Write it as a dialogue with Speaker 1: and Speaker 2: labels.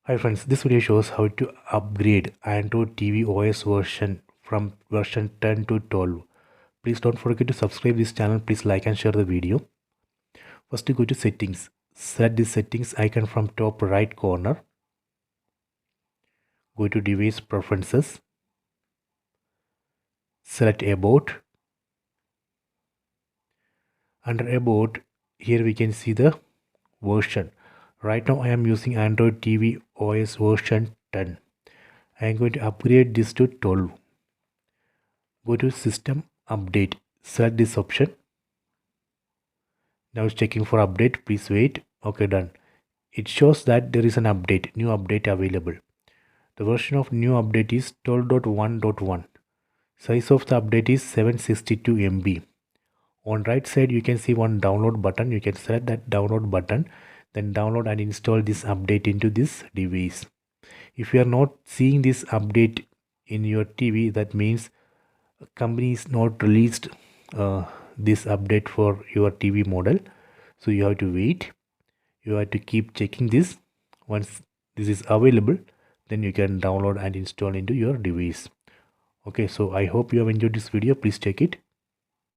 Speaker 1: Hi friends, this video shows how to upgrade Android TV OS version from version 10 to 12. Please don't forget to subscribe this channel. Please like and share the video. First go to settings. Select the settings icon from top right corner. Go to device preferences. Select about. Under about, here we can see the version. Right now I am using Android TV OS version 10. I am going to upgrade this to 12. Go to system update. Select this option. Now it's checking for update. Please wait. Okay, done. It shows that there is an update, new update available. The version of new update is 12.1.1. Size of the update is 762 MB. On right side you can see one download button. You can select that download button, then download and install this update into this device. If you are not seeing this update in your TV, that means company is not released this update for your TV model. So you have to wait. You have to keep checking this. Once this is available, then you can download and install into your device. Okay, so I hope you have enjoyed this video. Please check it.